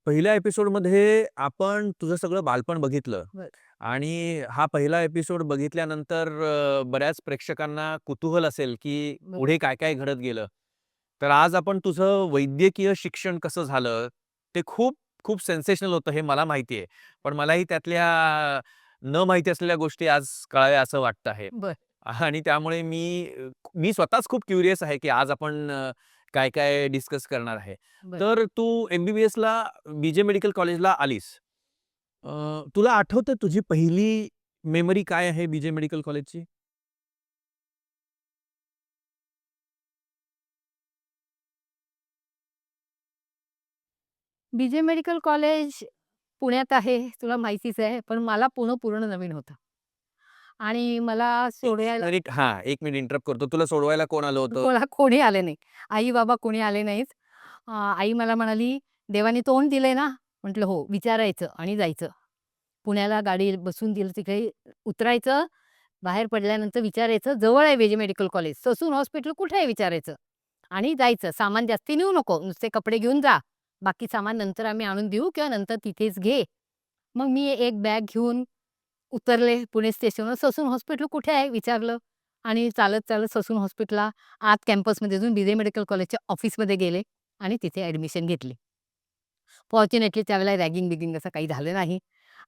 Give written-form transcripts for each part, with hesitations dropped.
पहिल्या एपिसोडमध्ये आपण तुझं सगळं बालपण बघितलं बरं. आणि हा पहिला एपिसोड बघितल्यानंतर बऱ्याच प्रेक्षकांना कुतूहल असेल, की बरोबर. पुढे काय-काय घडत गेलं. तर आज आपण तुझं वैद्यकीय शिक्षण कसं झालं, ते खूप खूप सेन्सेशनल होतं हे मला माहिती आहे. पण मलाही त्यातल्या न माहिती असलेल्या गोष्टी आज कळाव्या असं वाटतं आहे. बरं, आणि त्यामुळे मी स्वतःच खूप क्युरियस आहे, की आज आपण काय-काय डिस्कस करणार आहे. बरं. तर तू एम-बी-बी-एसला बी-जे मेडिकल कॉलेजला आलीस. तुला आठवतं तुझी पहिली मेमरी काय आहे बी-जे मेडिकल कॉलेजची? बी-जे मेडिकल कॉलेज पुण्यात आहे, तुला माहितीच आहे. पण मला पुणं पूर्ण नवीन होतं आणि मला एक सोडवायला मिनिट हां, 1 मिनिट इंटरप्ट करतो. तुला सोडवायला कोण आलं होतं? कोणी आले नाही. आई-बाबा कोणी आले नाहीत. आई मला म्हणाली, "देवाने तोंड दिलंय ना?" म्हटलं, "हो." विचारायचं आणि जायचं. पुण्याला गाडी बसून दिलं तिकडे उतरायचं. बाहेर पडल्यानंतर विचारायचं, "जवळ आहे बी-जे मेडिकल कॉलेज. ससून हॉस्पिटल कुठे आहे?" विचारायचं आणि जायचं. "सामान जास्ती नेऊ नको. नुसते कपडे घेऊन जा. बाकी सामान नंतर आम्ही आणून देऊ किंवा नंतर तिथेच घे." मग मी एक बॅग घेऊन उतरले पुणे स्टेशनवर. "ससून हॉस्पिटल कुठे आहे?" विचारलं आणि चालत-चालत ससून हॉस्पिटलला आत कॅम्पसमध्ये अजून बी-जे मेडिकल कॉलेजच्या ऑफिसमध्ये गेले आणि तिथे ॲडमिशन घेतली. फॉर्च्युनेटली त्यावेळेला रॅगिंग-बिगिंग असं काही झालं नाही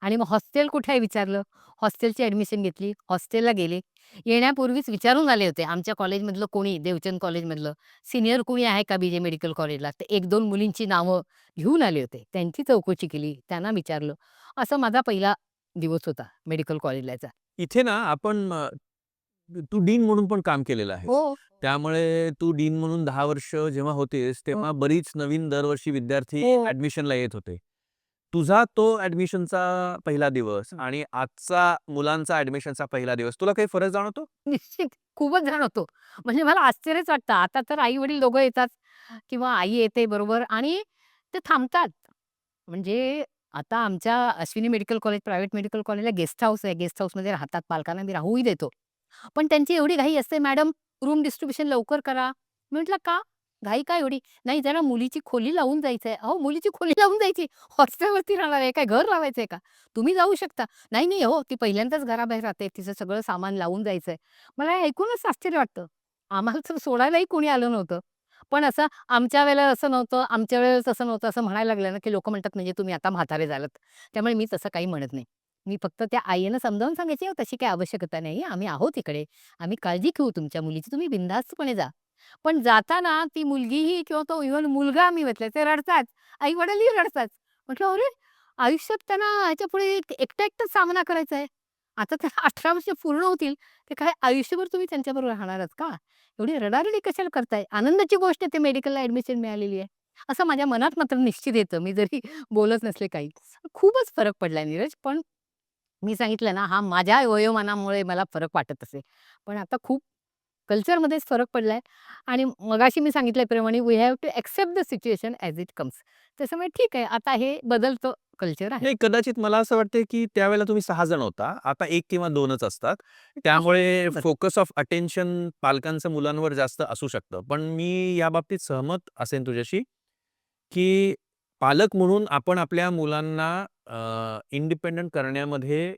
आणि मग हॉस्टेल कुठे आहे विचारलं. हॉस्टेलची ॲडमिशन घेतली. हॉस्टेलला गेले. येण्यापूर्वीच विचारून आले होते आमच्या कॉलेजमधलं कोणी, देवचंद कॉलेजमधलं, सीनियर कोणी आहे का बी-जे मेडिकल कॉलेजला? तर 1-2 मुलींची नावं घेऊन आले होते. त्यांची चौकशी केली. त्यांना विचारलं. असा माझा पहिला दिवस होता मेडिकल कॉलेजलाचा. इथे ना आपण तू डीन म्हणून पण काम केलेलं आहेस. हो, त्यामुळे तू डीन म्हणून 10 वर्ष जेव्हा होतेस, हो, तेव्हा बरीच नवीन दरवर्षी विद्यार्थी हो. ॲडमिशनला येत होते. तुझा तो ॲडमिशनचा पहिला दिवस हं. आणि आजचा मुलांचा ॲडमिशनचा पहिला दिवस, तुला काही फरक जाणवतो? निश्चित खूपच जाणवतो. म्हणजे मला आश्चर्यच वाटतं. आता तर आई-वडील दोघं येतात किंवा आई येते बरोबर आणि ते थांबतात. म्हणजे आता आमच्या Ashwini medical college, private medical कॉलेजला गेस्ट हाऊस आहे. गेस्ट हाऊसमध्ये राहतात. पालकांना मी राहूही देतो. पण त्यांची एवढी घाई असते, "मॅडम रूम डिस्ट्रिब्युशन लवकर करा." म्हटलं, "का? घाई काय एवढी?" "नाही जरा मुलीची खोली लावून जायचंय." "अहो मुलीची खोली लावून जायची? हॉस्टेलवरती राहणार आहे, काय घर लावायचंय का? तुम्ही जाऊ शकता." "नाही, नाही हो, ती पहिल्यांदाच घराबाहेर राहते. तिचं सगळं सामान लावून जायचंय." मला हे ऐकूनच आश्चर्य वाटतं. आम्हाला तर सोडायलाही कोणी आलं नव्हतं. पण असं आमच्या वेळेला असं नव्हतं, आमच्या वेळेस तसं नव्हतं, असं म्हणायला लागलं ना, की लोकं म्हणतात म्हणजे तुम्ही आता म्हातारे झालात. त्यामुळे मी तसं काही म्हणत नाही. मी फक्त त्या आईनं समजावून सांगायची, "हो तशी काही आवश्यकता नाही. आम्ही आहोत इकडे. आम्ही काळजी घेऊ तुमच्या मुलीची. तुम्ही बिनधास्तपणे जा." पण जाताना ती मुलगीही किंवा तो इव्हन मुलगा मी म्हटलं ते रडतात. आई-वडीलही रडतात. म्हटलं, "अरे, आयुष्यात त्यांना ह्याच्यापुढे एकटं-एकटंच सामना करायचा आहे. आता त्यांना 18 वर्ष पूर्ण होतील. ते काय आयुष्यभर तुम्ही त्यांच्याबरोबर राहणारच का? एवढी रडारडी कशाला करताय? आनंदाची गोष्ट आहे ते मेडिकलला ॲडमिशन मिळालेली आहे." असं माझ्या मनात मात्र निश्चित येतं. मी जरी बोलत नसले काही. खूपच फरक पडलाय नीरज. पण मी सांगितलं ना, हा माझ्या वयोमानामुळे मला फरक वाटत असेल. पण आता खूप कल्चरमध्येच फरक पडलाय आणि मगाशी मी सांगितल्याप्रमाणे we have to accept the situation as it comes. त्याच्यामुळे ठीक आहे, आता हे बदलतं कल्चर आहे. नाही, कदाचित मला असं वाटतंय, की त्यावेळेला तुम्ही 6 जण होता. आता 1 किंवा 2च असतात. त्यामुळे बरं. फोकस ऑफ अटेन्शन पालकांचं मुलांवर जास्त असू शकतं. पण मी या बाबतीत सहमत असेन तुझ्याशी, की पालक म्हणून आपण आपल्या मुलांना इंडिपेंडंट करण्यामध्ये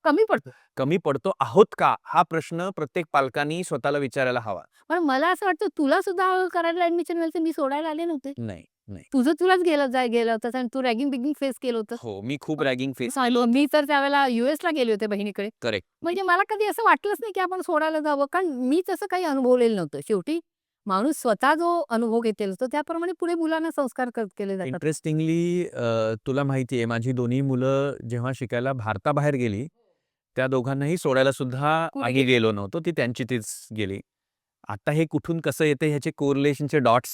कमी पडतो. कमी पडतो आहोत का? हा प्रश्न प्रत्येक पालकांनी स्वतःला विचारायला हवा. पण मला असं वाटतं तुला सुद्धा करायला ॲडमिशन मिळालं मी सोडायला आले नव्हते. नाही, नाही. तुझं तुलाच गेलं होतंस आणि तू रॅगिंग-बिगिंग फेस केलं होतंस. हो, मी खूप रॅगिंग फेस चालेल. मी तर त्यावेळेला यूएसला गेले होते बहिणीकडे. करेक्ट. म्हणजे मला कधी असं वाटलंच नाही, की आपण सोडायला जावं. कारण मी तसं काही अनुभवलेलं नव्हतं. शेवटी माणूस स्वतः जो अनुभव घेतेल असतो, त्याप्रमाणे पुढे मुलांना संस्कार केले जातात. इंटरेस्टिंगली तुला माहिती आहे माझी दोन्ही मुलं जेव्हा शिकायला भारताबाहेर गेली, त्या दोघांनाही सोडायला सुद्धा कुठे आम्ही गेले? गेलो नव्हतो. ती त्यांची तीच गेली. आता हे कुठून कसं येतंय ह्याचे कोरिलेशनचे डॉट्स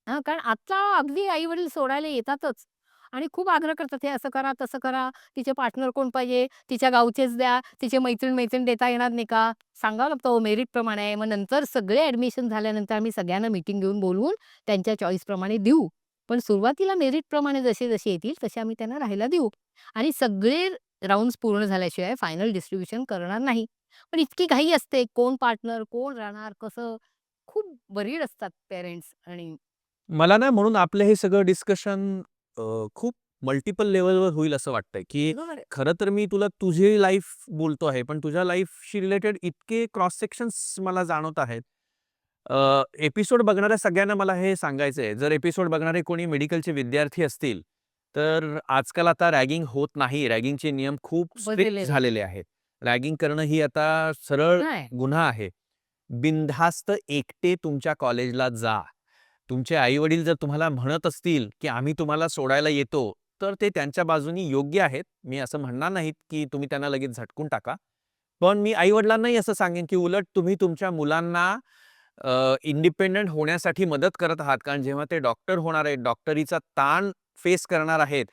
हां, कारण आता अगदी आई-वडील सोडायला येतातच आणि खूप आग्रह करतात, "हे असं करा, तसं करा. तिचे पार्टनर कोण पाहिजे? तिच्या गावचेच द्या. तिचे मैत्रीण-मैत्रीण देता येणार नाही का?" सांगावं लागतं हो, मेरिटप्रमाणे आहे. मग नंतर सगळे ॲडमिशन झाल्यानंतर आम्ही सगळ्यांना मीटिंग घेऊन बोलवून त्यांच्या चॉईसप्रमाणे देऊ. पण सुरुवातीला मेरिटप्रमाणे जसे-जसे येतील तसे आम्ही त्यांना राहायला देऊ आणि सगळे राउंड्स पूर्ण झाल्याशिवाय फायनल डिस्ट्रिब्युशन करणार नाही. पण इतकी घाई असते, कोण पार्टनर, कोण राहणार, कसं खूप वरीड असतात पेरेंट्स आणि मला ना म्हणून आपलं हे सगळं डिस्कशन खूप मल्टिपल लेव्हलवर होईल असं वाटतंय, की बरोबर आहे. खरं तर मी तुला तुझी लाईफ बोलतो आहे, पण तुझ्या लाईफशी रिलेटेड इतके क्रॉस सेक्शन्स मला जाणवत आहेत. एपिसोड बघणाऱ्या सगळ्यांना मला हे सांगायचंय, जर एपिसोड बघणारे कोणी मेडिकलचे विद्यार्थी असतील, तर आजकाल आता रॅगिंग होत नाही. रॅगिंगचे नियम खूप स्ट्रिक्ट बदललेलं आहे. झालेले आहेत. रॅगिंग करणं ही आता सरळ गुन्हा आहे. गुन्हा आहे. बिनधास्त एकटे तुमच्या कॉलेजला जा. तुमचे आई-वडील जर तुम्हाला म्हणत असतील, की आम्ही तुम्हाला सोडायला येतो, तर ते त्यांच्या बाजूनी योग्य आहेत. मी असं म्हणणार नाहीत, की तुम्ही त्यांना लगेच झटकून टाका. पण मी आई-वडिलांनाही असं सांगेन, की उलट तुम्ही तुमच्या मुलांना इंडिपेंडंट होण्यासाठी मदत करत आहात. कारण जेव्हा ते डॉक्टर होणार आहेत, डॉक्टरीचा ताण फेस करणार आहेत,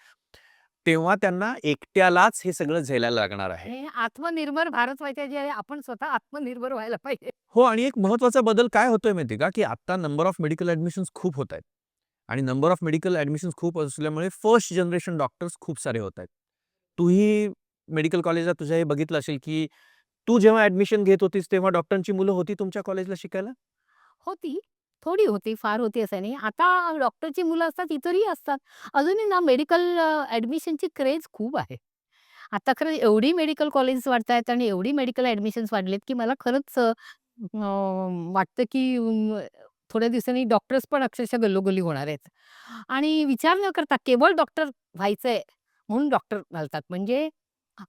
तेव्हा त्यांना एकट्यालाच हे सगळं झेलायला लागणार आहे. हे आत्मनिर्भर भारत व्हायचं जे आहे, आपण स्वतः आत्मनिर्भर व्हायला पाहिजे. हो आणि एक महत्त्वाचा बदल काय होतोय माहिती आहे का, की आता नंबर ऑफ मेडिकल ॲडमिशन्स खूप होत आहेत आणि नंबर ऑफ मेडिकल ॲडमिशन्स खूप असल्यामुळे फर्स्ट जनरेशन डॉक्टर्स खूप सारे होत आहेत. तूही मेडिकल कॉलेजला तुझ्या हे बघितलं असेल, की तू जेव्हा ॲडमिशन घेत होतीस, तेव्हा डॉक्टरची मुलं होती तुमच्या कॉलेजला शिकायला? होती, थोडी होती, फार होती असं नाही. आता डॉक्टरची मुलं असतात, इतरही असतात. अजूनही ना मेडिकल ॲडमिशनची क्रेज खूप आहे. आता खरं एवढी मेडिकल कॉलेजेस वाढतायत आणि एवढी मेडिकल ॲडमिशन्स वाढलेत, की मला खरंच वाटतं की थोड्या दिवसांनी डॉक्टर्स पण अक्षरशः गल्लोगल्ली होणार आहेत. आणि विचार न करता केवळ डॉक्टर व्हायचंय म्हणून डॉक्टर घालतात. म्हणजे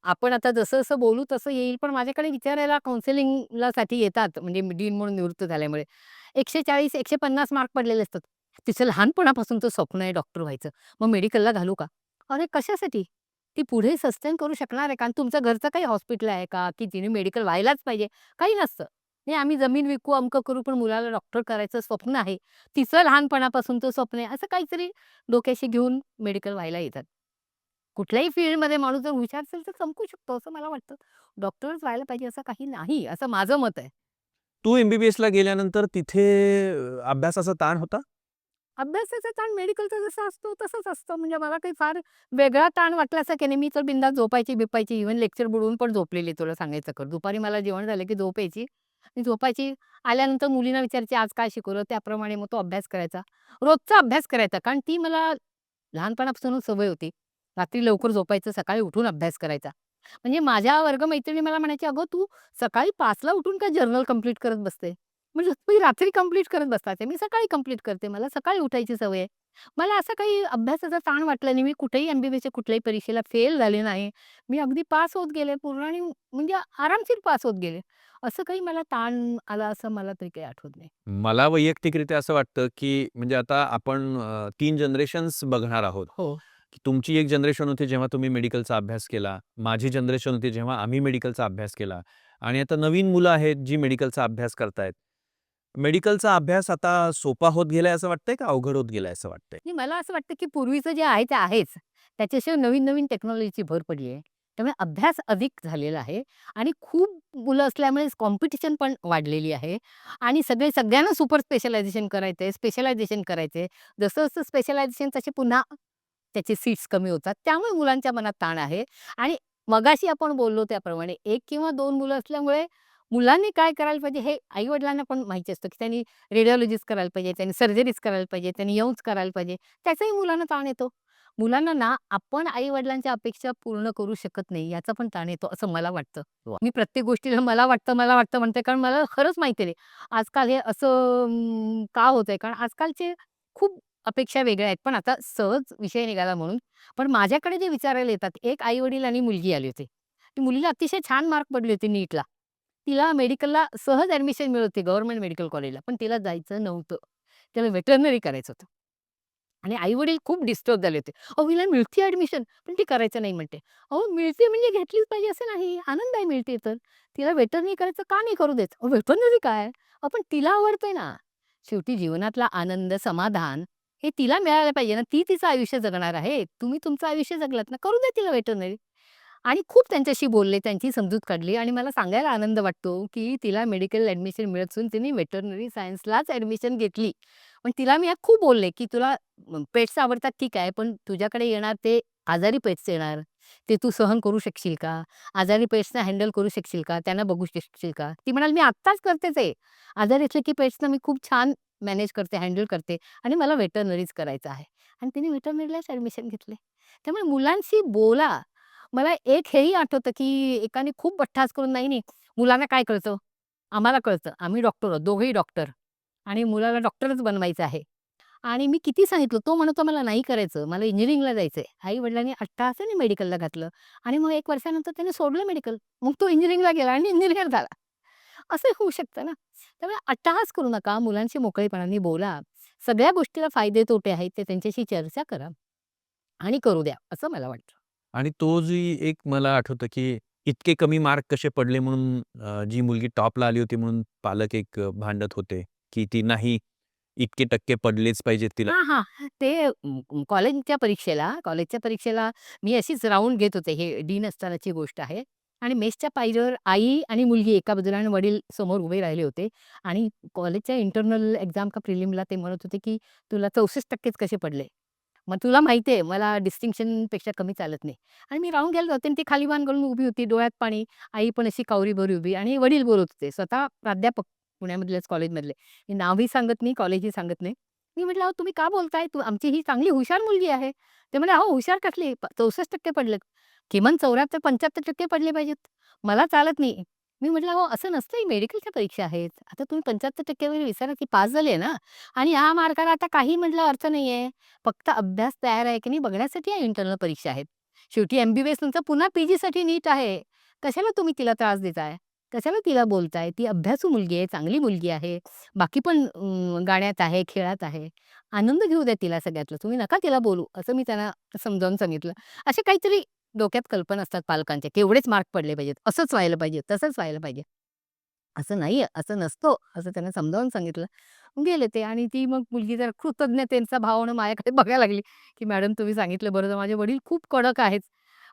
आपण आता जसं-जसं बोलू तसं येईल, पण माझ्याकडे विचारायला काउन्सिलिंगला साठी येतात, म्हणजे डीन म्हणून निवृत्त झाल्यामुळे. 140-150 मार्क पडलेले असतात. तिचं लहानपणापासूनचं स्वप्न आहे डॉक्टर व्हायचं. मग मेडिकलला घालू का? अरे कशासाठी? ती पुढे सस्टेन करू शकणार आहे का? आणि तुमचं घरचं काही हॉस्पिटल आहे का, की जिने मेडिकल व्हायलाच पाहिजे? काही नसतं. नाही आम्ही जमीन विकू, अमकं करू, पण मुलाला डॉक्टर करायचं स्वप्न आहे. तिचं लहानपणापासूनचं स्वप्न आहे. असं काहीतरी डोक्याशी घेऊन मेडिकल व्हायला येतात. कुठल्याही फील्डमध्ये माणूस जर हुशार असेल तर चमकू शकतो असं मला वाटतं. डॉक्टरच व्हायला पाहिजे असं काही नाही, असं माझं मत आहे. तू एम-बी-बी-एसला गेल्यानंतर तिथे अभ्यासाचा ताण होता? अभ्यासाचा ताण मेडिकलचा जसा असतो तसंच असतं. म्हणजे मला काही फार वेगळा ताण वाटला असं काही नाही. मी तर बिनधास्त झोपायची-बिपायची. इव्हन लेक्चर बुडवून पण झोपलेली तुला सांगायचं तर. दुपारी मला जेवण झालं की झोप यायची. मी झोपायची. आल्यानंतर मुलींना विचारायची, "आज काय शिकवलं?" त्याप्रमाणे मग तो अभ्यास करायचा. रोजचा अभ्यास करायचा. कारण ती मला लहानपणापासूनच सवय होती. रात्री लवकर झोपायचं, सकाळी उठून अभ्यास करायचा. म्हणजे माझ्या वर्गमैत्रिणी मला म्हणायच्या, "अगं तू सकाळी 5:00ला उठून काय जर्नल कंप्लीट करत बसते?" म्हणजे तुम्ही रात्री कंप्लीट करत बसतात. मी सकाळी कंप्लीट करते. मला सकाळी उठायची सवय आहे. मला असं काही अभ्यासाचा ताण वाटला नाही. मी कुठेही एम-बी-बी-एसच्या कुठल्याही परीक्षेला फेल झाले नाही. मी अगदी पास होत गेले पूर्ण आणि म्हणजे आरामशीर पास होत गेले. असं काही मला ताण आला असं मला तरी काही आठवत नाही. मला वैयक्तिकरित्या असं वाटतं, की म्हणजे आता आपण 3 जनरेशन्स बघणार आहोत. हो. की तुमची एक जनरेशन होती जेव्हा तुम्ही मेडिकलचा अभ्यास केला. माझी जनरेशन होती जेव्हा आम्ही मेडिकलचा अभ्यास केला आणि आता नवीन मुलं आहेत जी मेडिकलचा अभ्यास करतायत. मेडिकलचा अभ्यास आता सोपा होत गेलाय असं वाटतंय का अवघड होत गेलाय असं वाटतंय? नाही मला असं वाटतं, की पूर्वीचं जे आहे ते आहेच. त्याच्याशिवाय नवीन-नवीन टेक्नॉलॉजीची भर पडली आहे. त्यामुळे अभ्यास अधिक झालेला आहे आणि खूप मुलं असल्यामुळे कॉम्पिटिशन पण वाढलेली आहे आणि सगळ्यांना सुपर स्पेशलायझेशन करायचंय, स्पेशलायझेशन करायचंय. जसं-जसं स्पेशलायझेशन तसे पुन्हा त्याचे सीट्स कमी होतात. त्यामुळे मुलांच्या मनात ताण आहे आणि मगाशी आपण बोललो त्याप्रमाणे 1 किंवा 2 मुलं असल्यामुळे मुलांनी काय करायला पाहिजे हे आई-वडिलांना पण माहिती असतं, की त्यांनी रेडिओलॉजिस्ट करायला पाहिजे, त्यांनी सर्जरीज करायला पाहिजे, त्यांनी यौज करायला पाहिजे. त्याचाही मुलांना ताण येतो. मुलांना ना आपण आई-वडिलांच्या अपेक्षा पूर्ण करू शकत नाही याचा पण ताण येतो असं मला वाटतं. मी प्रत्येक गोष्टीला मला वाटतं म्हणते कारण मला खरंच माहिती नाही. आजकाल हे असं का होतंय? कारण आजकालचे खूप अपेक्षा वेगळ्या आहेत. पण आता सहज विषय निघाला म्हणून. पण माझ्याकडे जे विचारायला येतात, एक आई-वडील आणि मुलगी आली होती. ती मुलीला अतिशय छान मार्क पडले होते नीटला. तिला मेडिकलला सहज ॲडमिशन मिळत होती गव्हर्नमेंट मेडिकल कॉलेजला. पण तिला जायचं नव्हतं. तिला व्हेटरनरी करायचं होतं. आणि आई-वडील खूप डिस्टर्ब झाले होते. "अहो, हिला मिळते ॲडमिशन, पण ती करायचं नाही म्हणते." अहो, मिळते म्हणजे घेतलीच पाहिजे असं नाही. आनंद आहे मिळते तर. तिला व्हेटरनरी करायचं का नाही करू देत? अहो, व्हेटरनरी काय? अहो, पण तिला आवडतंय ना. शेवटी जीवनातला आनंद, समाधान हे तिला मिळायला पाहिजे ना. ती तिचं आयुष्य जगणार आहे. तुम्ही तुमचं आयुष्य जगलात ना, करू द्या तिला व्हेटरनरी. आणि खूप त्यांच्याशी बोलले, त्यांची समजूत काढली आणि मला सांगायला आनंद वाटतो, की तिला मेडिकल ॲडमिशन मिळत असून तिने व्हेटरनरी सायन्सलाच ॲडमिशन घेतली. पण तिला मी खूप बोलले, की "तुला पेट्स आवडतात ठीक आहे, पण तुझ्याकडे येणार ते आजारी पेट्स येणार. ते तू सहन करू शकशील का? आजारी पेट्सना हँडल करू शकशील का? त्यांना बघू शकशील का?" ती म्हणाली, "मी आत्ताच करतेच आहे. आजारी असले की पेट्सना मी खूप छान मॅनेज करते, हँडल करते आणि मला व्हेटरनरीच करायचं आहे." आणि तिने व्हेटरनरीलाच ॲडमिशन घेतले. त्यामुळे मुलांशी बोला. मला एक हेही आठवतं, की एकाने खूप बठ्ठास करून "नाही, नाही, मुलांना काय कळतं? आम्हाला कळतं. आम्ही डॉक्टर आहोत, दोघंही डॉक्टर आणि मुलाला डॉक्टरच बनवायचं आहे." आणि मी किती सांगितलं, तो म्हणतो, "मला नाही करायचं, मला इंजिनिअरिंगला जायचंय." आई-वडिलांनी अट्टहासाने मेडिकलला घातलं आणि मग 1 वर्षानंतर त्याने सोडलं मेडिकल. मग तो इंजिनिअरिंगला गेला आणि इंजिनिअर झाला. असं होऊ शकतं ना. त्यामुळे अट्टहास करू नका, मुलांशी मोकळेपणाने बोला. सगळ्या गोष्टीला फायदे-तोटे आहेत, ते त्यांच्याशी चर्चा करा आणि करू द्या, असं मला वाटतं. आणि तो जी एक मला आठवतं, की इतके कमी मार्क कसे पडले म्हणून जी मुलगी टॉपला आली होती म्हणून पालक एक भांडत होते, की ती नाही इतके टक्के पडलेच पाहिजेत तिला. हां, हां. ते कॉलेजच्या परीक्षेला मी अशीच राउंड घेत होते. हे डीन असतानाची गोष्ट आहे आणि मेसच्या पायरीवर आई आणि मुलगी एका बाजूला आणि वडील समोर उभे राहिले होते आणि कॉलेजच्या इंटरनल एक्झाम का प्रिलिमला ते म्हणत होते, की "तुला 64% कसे पडले?" मग तुला माहिती आहे मला डिस्टिंक्शनपेक्षा कमी चालत नाही आणि मी राउंड घ्यायला जाते आणि ती खाली मान घालून उभी होती, डोळ्यात पाणी. आई पण अशी कावरीभोवरी उभी आणि वडील बोलत होते. स्वतः प्राध्यापक पुण्यामधल्याच कॉलेजमधले. मी नावही सांगत नाही, कॉलेजही सांगत नाही. मी म्हटलं, "अहो तुम्ही का बोलताय? आमची ही चांगली हुशार मुलगी आहे." ते म्हणाले, "अहो हुशार कसली? 64% पडलेत. किमान 74-75% पडले पाहिजेत. मला चालत नाही." मी म्हटलं, "अहो असं नसतं, ही मेडिकलच्या परीक्षा आहेत. आता तुम्ही 75% वगैरे विचारा की पास झाली आहे ना आणि ह्या मार्काला आता काही म्हटलं अर्थ नाहीये. फक्त अभ्यास तयार आहे की नाही बघण्यासाठी या इंटरनल परीक्षा आहेत. शेवटी एम-बी-बी-एस तुमचा पुन्हा पी-जीसाठी नीट आहे. कशाला तुम्ही तिला त्रास देताय? कशाला तिला बोलताय? ती अभ्यासू मुलगी आहे, चांगली मुलगी आहे. बाकी पण गाण्यात आहे, खेळात आहे. आनंद घेऊ द्या तिला सगळ्यातला. तुम्ही नका तिला बोलू." असं मी त्यांना समजावून सांगितलं. असे काहीतरी डोक्यात कल्पना असतात पालकांच्या, की एवढेच मार्क पडले पाहिजेत, असंच व्हायला पाहिजे, तसंच व्हायला पाहिजे. असं नाहीये, असं नसतं, असं त्यांना समजावून सांगितलं. गेले ते आणि ती मग मुलगी जरा कृतज्ञतेचा भावानं माझ्याकडे बघायला लागली, की "मॅडम तुम्ही सांगितलं बरं, माझे वडील खूप कडक आहेत."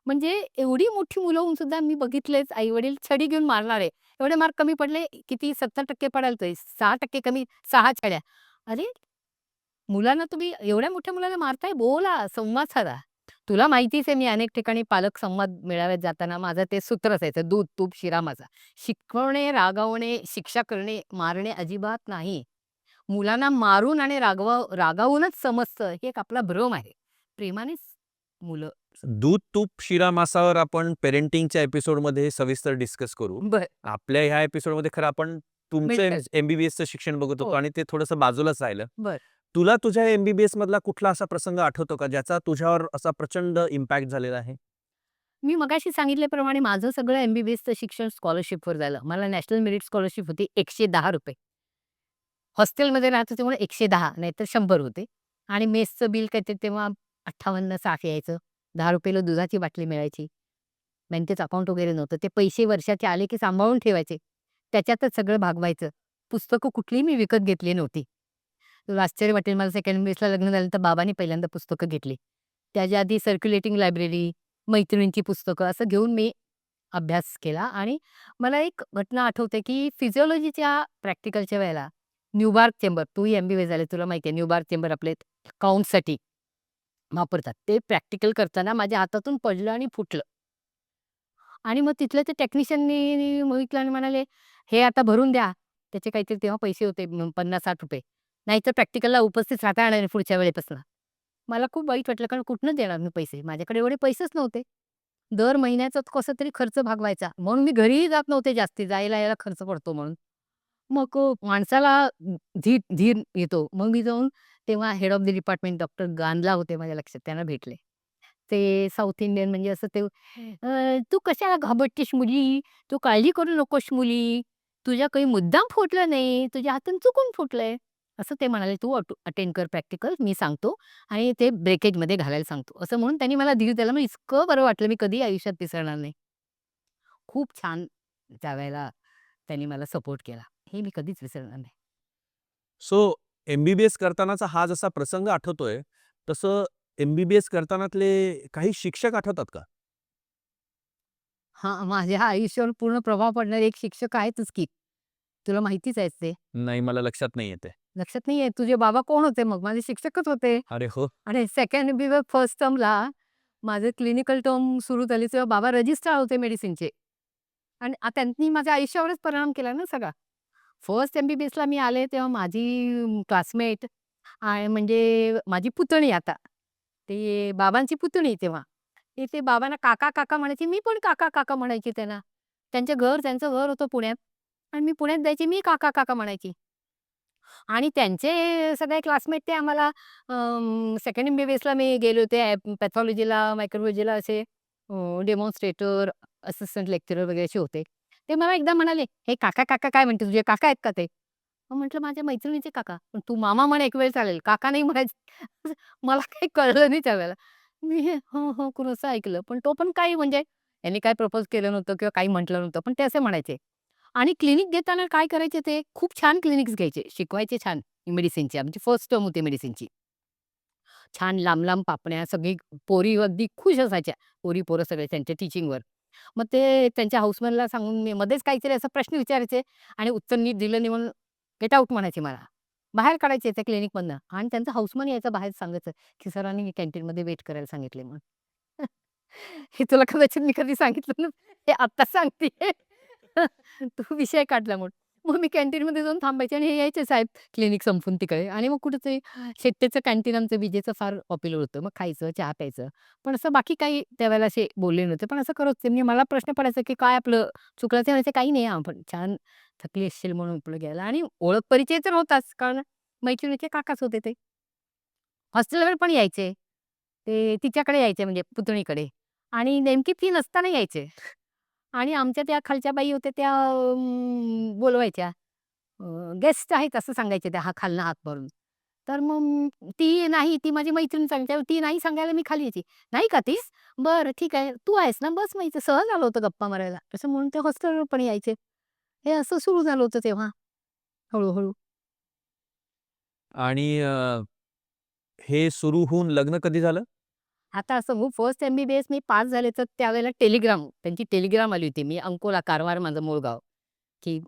म्हणजे एवढी मोठी मुलं होऊन सुद्धा मी बघितलेच आई-वडील छडी घेऊन मारणारे. एवढे मार्क कमी पडले, किती 70% पडायला पाहिजे, 6% कमी, 6 छड्या. अरे, मुलांना तुम्ही एवढ्या मोठ्या मुलाला मारताय, बोला, संवाद साधा. तुला माहितीच आहे मी अनेक ठिकाणी पालक संवाद मेळाव्यात जाताना माझं ते सूत्र असायचं, दूध, तूप, शिरा माझा. शिकवणे, रागावणे, शिक्षा करणे, मारणे अजिबात नाही. मुलांना मारून आणि रागावूनच समजतं, हे एक आपला भ्रम आहे. प्रेमानेच मुलं दूध, तूप, शिरा, मांसावर आपण पेरेंटिंगच्या एपिसोडमध्ये सविस्तर डिस्कस करू. बरं, आपल्या ह्या एपिसोडमध्ये खरं आपण तुमचं मिळतं. एम-बी-बी-एसचं शिक्षण बघत होतो हो, आणि ते थोडंसं बाजूलाच राहिलं. बरं. तुला तुझ्या एम-बी-बी-एस मधला कुठला असा प्रसंग आठवतो का, ज्याचा तुझ्यावर असा प्रचंड इम्पॅक्ट झालेला आहे? मी मगाशी सांगितल्याप्रमाणे माझं सगळं एम-बी-बी-एसचं शिक्षण स्कॉलरशिपवर झालं. मला नॅशनल मेरिट स्कॉलरशिप होती ₹110. हॉस्टेलमध्ये राहत होते म्हणून 110 नाहीतर 100 होते आणि मेसचं बिल काहीतरी तेव्हा 58-60 यायचं. ₹10 ला दुधाची बाटली मिळायची. बँकेचं अकाउंट वगैरे नव्हतं. ते पैसे वर्षाचे आले की सांभाळून ठेवायचे. त्याच्यातच सगळं भागवायचं. पुस्तकं कुठलीही मी विकत घेतली नव्हती. तुला आश्चर्य वाटेल मला सेकंड बेसला लग्न झाल्यानंतर बाबांनी पहिल्यांदा पुस्तकं घेतली. त्याच्या आधी सर्क्युलेटिंग लायब्ररी, मैत्रिणींची पुस्तकं असं घेऊन मी अभ्यास केला आणि मला एक घटना आठवते, की फिजिओलॉजीच्या प्रॅक्टिकलच्या वेळेला न्यूबार्क चेंबर, तूही एम-बी-बी-एस झाले तुला माहिती आहे न्यूबार्क चेंबर आपले काउंटसाठी वापरतात. ते प्रॅक्टिकल करताना माझ्या हातातून पडलं आणि फुटलं. आणि मग तिथल्या त्या टेक्निशियननी बघितलं आणि म्हणाले, "हे आता भरून द्या." त्याचे काहीतरी तेव्हा पैसे होते ₹50-60 नाहीतर प्रॅक्टिकलला उपस्थित राहता येणार नाही पुढच्या वेळेपासून. मला खूप वाईट वाटलं कारण कुठनं देणार मी पैसे? माझ्याकडे एवढे पैसेच नव्हते. दर महिन्याचा कसा तरी खर्च भागवायचा. म्हणून मी घरीही जात नव्हते जास्ती, जायला-यायला खर्च पडतो म्हणून. मग माणसाला धीर धीर येतो. मग मी जाऊन तेव्हा head of the department doctor गांधला होते माझ्या लक्षात, त्यांना भेटले. ते साउथ इंडियन म्हणजे असं ते "तू कशाला घाबरतेस मुली? तू काळजी करू नकोस मुली. तुझ्या काही मुद्दाम फुटलं नाही. तुझ्या हातून चुकून फुटलंय." असं ते म्हणाले, "तू अटेंड कर प्रॅक्टिकल, मी सांगतो आणि ते ब्रेकेजमध्ये घालायला सांगतो." असं म्हणून त्यांनी मला धीर दिला. मग इतकं बरं वाटलं, मी कधीही आयुष्यात विसरणार नाही. खूप छान त्यावेळेला त्यांनी मला सपोर्ट केला. हे मी कधीच विसरणार नाही. सो एम-बी-बी-एस करतानाचा हा जसा प्रसंग आठवतोय, तसं एम-बी-बी-एस करतानातले काही शिक्षक आठवतात का? हां, माझ्या आयुष्यावर पूर्ण प्रभाव पडणारे एक शिक्षक आहेतच की. तुला माहितीच आहे ते. नाही, मला लक्षात नाही येतंय. लक्षात नाहीये तुझे बाबा कोण होते मग? माझे शिक्षकच होते. अरे हो! आणि सेकंड बी फर्स्ट टर्मला माझे क्लिनिकल टर्म सुरू झाली तेव्हा बाबा रजिस्ट्रार होते मेडिसिनचे. आणि त्यांनी माझ्या आयुष्यावरच परिणाम केला ना सगळा. फर्स्ट एम-बी-बी-एसला मी आले तेव्हा माझी क्लासमेट म्हणजे माझी पुतणी आता. ते बाबांची पुतणी तेव्हा. ते बाबांना काका, काका म्हणायची. मी पण काका, काका म्हणायची त्यांना. त्यांचं घर होतं पुण्यात आणि मी पुण्यात जायची. मी काका, काका म्हणायची. आणि त्यांचे सगळे क्लासमेट ते आम्हाला सेकंड एम-बी-बी-एसला मी गेले होते. पॅथॉलॉजीला, मायक्रोबायोलॉजीला असे डेमॉन्स्ट्रेटर, असिस्टंट लेक्चरर वगैरे असे होते. ते मला एकदा म्हणाले, "हे काका, काका काय म्हणते? तुझे काका आहेत का ते?" मग म्हटलं, "माझ्या मैत्रिणीचे काका." "पण तू मामा म्हण एक वेळ चालेल, काका नाही म्हणायचं." मला काही कळलं नाही त्यावेळेला. मी हे हं, हं करून असं ऐकलं. पण तो पण काही म्हणजे यांनी काही प्रपोज केलं नव्हतं किंवा काही म्हटलं नव्हतं. पण ते असे म्हणायचे. आणि क्लिनिक घेताना काय करायचे ते खूप छान क्लिनिक्स घ्यायचे. शिकवायचे छान मेडिसिनची. आमची फर्स्ट टर्म होती मेडिसिनची. छान लांब-लांब पापण्या, सगळी पोरी अगदी खुश असायच्या. पोरी-पोरं सगळे त्यांच्या टीचिंगवर. मग ते त्यांच्या हाउसमनला सांगून मी मध्येच काहीतरी असा प्रश्न विचारायचे आणि उत्तर नीट दिलं नाही म्हणून गेट आउट म्हणायचे मला. बाहेर काढायचे त्या क्लिनिकमधनं आणि त्यांचा हाउसमन यायचा बाहेर सांगायचं, की सरांनी कॅन्टीनमध्ये वेट करायला सांगितलंय म्हणून. हे तुला कदाचित मी कधी सांगितलं ना, हे आत्ता सांगतेय. तो विषय काढला म्हणून. मग मी कॅन्टीनमध्ये जाऊन थांबायचे आणि हे यायचे साहेब क्लिनिक संपून तिकडे आणि मग कुठेतरी शेट्टेचं कॅन्टीन आमचं विजेचं फार पॉप्युलर होतं. मग खायचं, चहा प्यायचं. पण असं बाकी काही त्यावेळेला असे बोलले नव्हते. पण असं करत होते. म्हणजे मला प्रश्न पडायचा, की काय आपलं चुकलं? ते म्हणायचे, "काही नाही आपण छान थकली असशील म्हणून आपलं घ्यायला" आणि ओळख परिचय तर होताच कारण मैत्रिणीचे काकाच होते ते. हॉस्टेलवर पण यायचे. ते तिच्याकडे यायचे म्हणजे पुतणीकडे आणि नेमकी ती नसताना यायचे. आणि आमच्या त्या खालच्या बाई होत्या त्या बोलवायच्या. गेस्ट आहेत असं सांगायचे त्या खालनं हात मारून. तर मग ती नाही, ती माझी मैत्रीण सांगते. ती नाही सांगायला मी खाली यायची. "नाही का तीस? बरं ठीक आहे. तू आहेस ना? बस मग इथे." सहज आलं होतं गप्पा मारायला. असं म्हणून ते हॉस्टेलवर पण यायचे. हे असं सुरू झालं होतं तेव्हा हळू आणि हे सुरू होऊन लग्न कधी झालं? आता असं हो फर्स्ट एम-बी-बी-एस मी पास झाले तर त्यावेळेला त्यांची टेलिग्राम आली होती. मी अंकोला, कारवार माझं मूळ गाव, की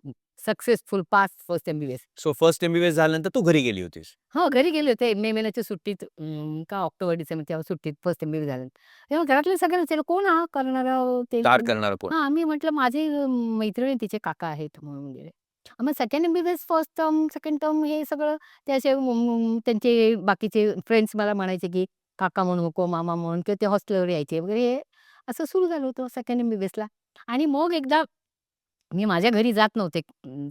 successful pass first MBBS. So first MBBS झाल्यानंतर तू घरी गेली होतीस. हो, घरी गेले होते मे महिन्याच्या सुट्टीत का ऑक्टोबर, डिसेंबर तेव्हा सुट्टीत फर्स्ट एम-बी-बी झालं. तेव्हा घरातले सगळे विचारले, "कोण हा करणारा ते?" स्टार्ट करणारा कोण? हां, मी म्हटलं, "माझे मैत्रिणी तिचे काका आहेत." म्हणून वगैरे. मग second MBBS, first term, second term हे सगळं ते असे त्यांचे बाकीचे फ्रेंड्स मला म्हणायचे, की "काका म्हणू नको, मामा म्हणून" किंवा ते हॉस्टेलवर यायचे वगैरे हे असं सुरू झालं होतं सेकंड एम-बी-बी-एसला. आणि मग एकदा मी माझ्या घरी जात नव्हते.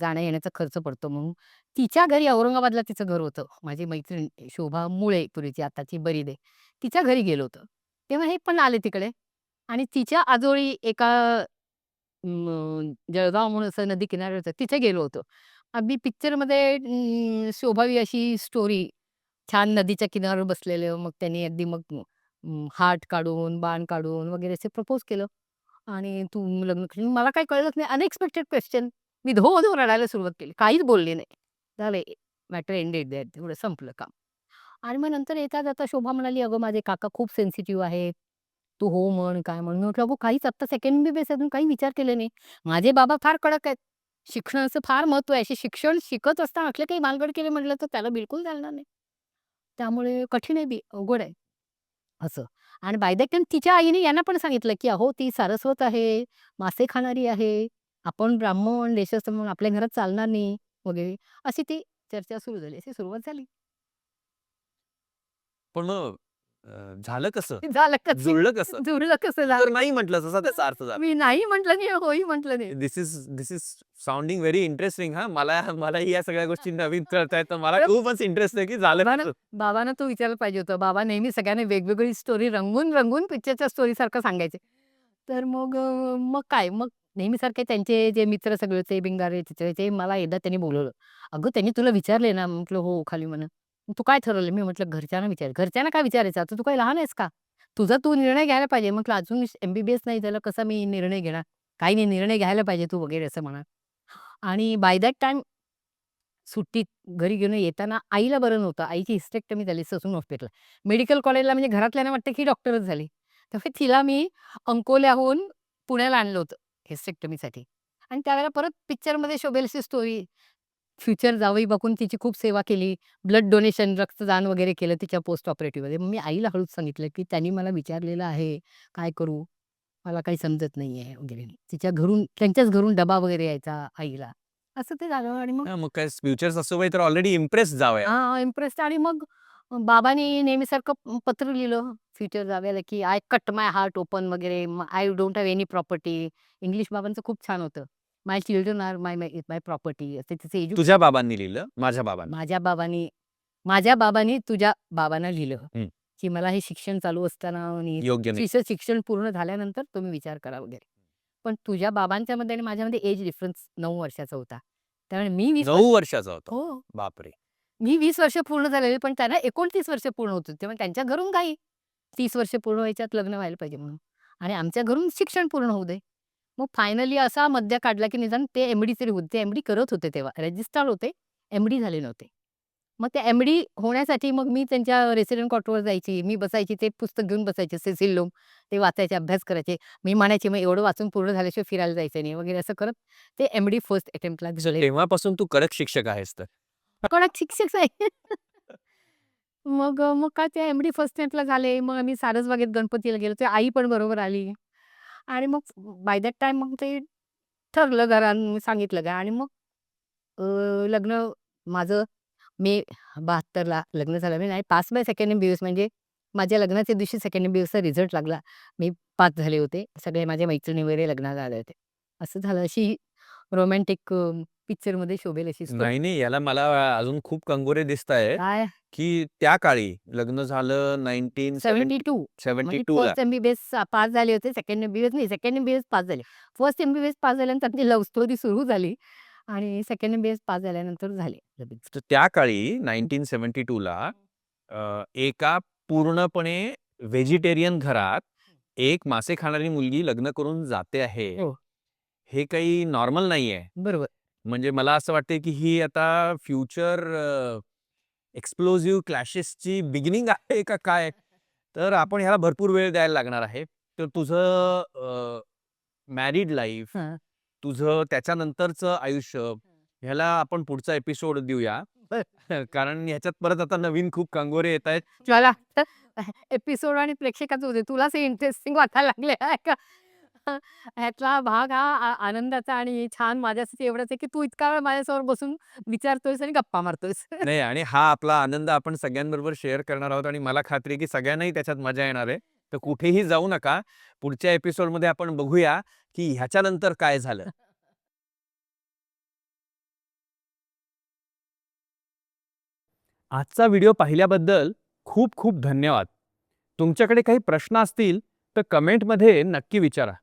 जाण्या-येण्याचा खर्च पडतो म्हणून. तिच्या घरी औरंगाबादला तिचं घर होतं. माझी मैत्रीण शोभा मुळे पूर्वीची, आताची बरीद आहे. तिच्या घरी गेलो होतो. तेव्हा हे पण आले तिकडे आणि तिच्या आजोळी एका जळगाव म्हणून असं नदी किनाऱ्यावर होतं. तिथे गेलो होतो. अगदी पिक्चरमध्ये शोभावी अशी स्टोरी. छान नदीच्या किनाऱ्यावर बसलेलं. मग त्यांनी अगदी मग हार्ट काढून, बाण काढून वगैरे असे प्रपोज केलं. आणि तू लग्न करशील? मला काही कळलंच नाही. Unexpected question. मी धो-धो रडायला सुरुवात केली. काहीच बोलले नाही. झालं मॅटर एंडेड देअर. तेवढं संपलं काम. आणि मग नंतर येता-जाता शोभा म्हणाली, "अगं माझे काका खूप सेन्सिटिव्ह आहेत. तू हो म्हण, काय म्हण." मी म्हटलं, "अगं काहीच आत्ता सेकंड एम-बी-बी-एस अजून काही विचार केले नाही." माझे बाबा फार कडक आहेत. शिक्षणाचं फार महत्त्व आहे. असे शिक्षण शिकत असताना असले काही भानगड केले म्हटलं तर त्याला बिलकुल चालणार नाही. त्यामुळे कठीण आहे अवघड आहे. असं. आणि बाय द टाईम तिच्या आईने यांना पण सांगितलं, की "अहो ती सारस्वत आहे, मासे खाणारी आहे. आपण ब्राह्मण देशस्थ म्हणून आपल्या घरात चालणार नाही." वगैरे. अशी ती चर्चा सुरू झाली. अशी सुरुवात झाली. पण मग झालं कसं? झालं कसं जुळलं कसं? जुळलं कसं तू तर झालं. नाही म्हटलंस असा त्याचा अर्थ झाला. मी नाही म्हटलं नाही, होही म्हटलं नाही. दिस इज साउंडिंग व्हेरी इंटरेस्टिंग हां. मलाही या सगळ्या गोष्टी नवीन कळतायत. तर मला तर खूपच इंटरेस्ट आहे, की झालं बाबांना कसं? बाबांना तो विचारायला पाहिजे होतं. बाबा नेहमी सगळ्यांना वेगवेगळी स्टोरी रंगवून पिक्चरच्या स्टोरीसारखं सांगायचे. तर मग काय, मग नेहमीसारखे त्यांचे जे मित्र सगळे होते, भिंगारे, चितळे ते मला एकदा त्यांनी बोलावलं. "अगं त्यांनी तुला विचारले ना?" म्हटलं, "हो." खाली म्हणा. "मग तू काय ठरवलं?" मी म्हटलं, "घरच्यांना विचार." "घरच्यांना काय विचारायचं? आता तू काही लहान आहेस का? तुझा तू निर्णय घ्यायला पाहिजे." म्हटलं, "अजून एम-बी-बी-एस नाही झालं, कसा मी निर्णय घेणार?" "काही नाही, निर्णय घ्यायला पाहिजे तू," वगैरे असं म्हणा. आणि बाय दॅट टाईम सुट्टीत घरी घेऊन येताना आईला बरं नव्हतं. आईची हिस्टेक्टमी झाली ससून हॉस्पिटलला. मेडिकल कॉलेजला म्हणजे घरातल्यांना वाटतं की डॉक्टरच झाली. त्यामुळे तिला मी अंकोल्याहून पुण्याला आणलं होतं हिस्टेक्टमीसाठी. आणि त्यावेळेला परत पिक्चरमध्ये शोभेल अशी स्टोरी. फ्युचर जावई बघून तिची खूप सेवा केली. ब्लड डोनेशन, रक्तदान वगैरे केलं तिच्या पोस्ट ऑपरेटिव्हमध्ये. मग मी आईला हळूच सांगितलं की त्यांनी मला विचारलेलं आहे, काय करू? मला काही समजत नाहीये वगैरे. तिच्या घरून त्यांच्याच घरून डबा वगैरे यायचा आईला. असं ते झालं आणि मग हां, मग काय फ्युचर सासूबाई तर ऑलरेडी इम्प्रेस जावया. इम्प्रेस्ड आणि मग बाबांनी नेहमीसारखं पत्र लिहिलं फ्युचर जावेला, की I cut my heart open वगैरे. I don't have any property. English बाबांचं खूप छान होतं. My children are my my property. असं त्याचं तुझ्या बाबांनी लिहिलं, माझ्या बाबांनी. माझ्या बाबांनी तुझ्या बाबांना लिहिलं, हं. की मला हे शिक्षण चालू असताना आणि योग्य नाही. तिचं शिक्षण पूर्ण झाल्यानंतर तुम्ही विचार करा वगैरे. पण तुझ्या बाबांच्यामध्ये आणि माझ्यामध्ये एज डिफरन्स 9 वर्षाचा होता. त्यामुळे मी 20 वर्ष 9 वर्षाचा होता. हो. बापरे! मी 20 वर्ष पूर्ण झालेले, पण त्यांना 29 वर्ष पूर्ण होत होती. त्यामुळे त्यांच्या घरून काही 30 वर्ष पूर्ण व्हायच्यात लग्न व्हायला पाहिजे म्हणून. आणि आमच्या घरून शिक्षण पूर्ण होऊ दे. मग फायनली असा मध्य काढला, की निदान ते एम-डी तरी होते. ते एम-डी करत होते तेव्हा. रजिस्ट्रार होते, एम-डी झाले नव्हते. मग ते एम-डी होण्यासाठी मग मी त्यांच्या रेसिडेंट क्वार्टरवर जायची. मी बसायची, ते पुस्तक घेऊन बसायचे सेसिल लोम. ते वाचायचे, अभ्यास करायचे. मी म्हणायचे, "मग एवढं वाचून पूर्ण झाल्याशिवाय फिरायला जायचं नाही" वगैरे असं करत ते एम-डी फर्स्ट अटेम्प्टला झाले. तेव्हापासून तू कडक शिक्षक आहेस तर. कडक शिक्षक आहे. मग काय ते एम-डी फर्स्ट इयरला झाले. मग आम्ही सारसबागेत गणपतीला गेलो. ते आई पण बरोबर आली. आणि मग बाय दॅट टाईम मग ते ठरलं घरात सांगितलं का आणि मग लग्न माझं मे 72ला लग्न झालं. मी नाही पास बाय सेकंड एम-बी-बी-एस म्हणजे माझ्या लग्नाच्या दिवशी सेकंड एम-बी-बी-एसचा रिझल्ट लागला. मी पास झाले होते. सगळे माझ्या मैत्रिणी वगैरे लग्नाला आले होते. असं झालं. अशी रोमॅन्टिक पिक्चरमध्ये शोभेल अशी स्टोरी. नाही, नाही. याला मला अजून खूप कंगोरे दिसतायत, काय की त्या काळी लग्न झालं 72 म्हणजे 1972 ला. फर्स्ट एम-बी-बी-एस पास झाले होते. सेकंड एम-बी-बी-एस नाही, सेकंड एम-बी-बी-एस पास झाले. फर्स्ट एम-बी-बी-एस पास झाल्यानंतर आमची लव्ह स्टोरी सुरू झाली आणि सेकंड एम-बी-बी-एस पास झाल्यानंतर झाले लगेच. तर त्या काळी 1972 ला एका पूर्णपणे व्हेजिटेरियन घरात एक मासे खाणारी मुलगी लग्न करून जाते आहे. हो. हे काही नॉर्मल नाहीये. बरोबर. म्हणजे मला असं वाटतंय, की ही आता फ्युचर एक्सप्लोसिव्ह क्लॅशेसची बिगिनिंग आहे का काय? तर आपण ह्याला भरपूर वेळ द्यायला लागणार आहे. तर तुझं मॅरिड लाईफ, हां. तुझं त्याच्यानंतरचं आयुष्य, ह्याला आपण पुढचा एपिसोड देऊया. कारण ह्याच्यात परत आता नवीन खूप कंगोरे येतायत. मला एपिसोड आणि प्रेक्षकाचं होते. तुलाच हे इंटरेस्टिंग वाटायला लागले आहे का? ह्यातला भाग हा आनंदाचा आणि छान माझ्यासाठी एवढाच आहे, की तू इतका वेळ माझ्यासमोर बसून विचारतोयस आणि गप्पा मारतोयस. नाही आणि हा आपला आनंद आपण सगळ्यांबरोबर शेअर करणार आहोत आणि मला खात्री आहे, की सगळ्यांनाही त्याच्यात मजा येणार आहे. तर कुठेही जाऊ नका. पुढच्या एपिसोडमध्ये आपण बघूया, की ह्याच्यानंतर काय झालं. आजचा व्हिडिओ पाहिल्याबद्दल खूप खूप धन्यवाद. तुमच्याकडे काही प्रश्न असतील तर कमेंटमध्ये नक्की विचारा.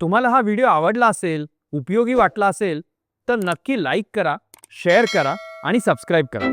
तुम्हाला हा व्हिडिओ आवडला असेल, उपयोगी वाटला असेल तर नक्की लाईक करा, शेअर करा आणि सबस्क्राईब करा.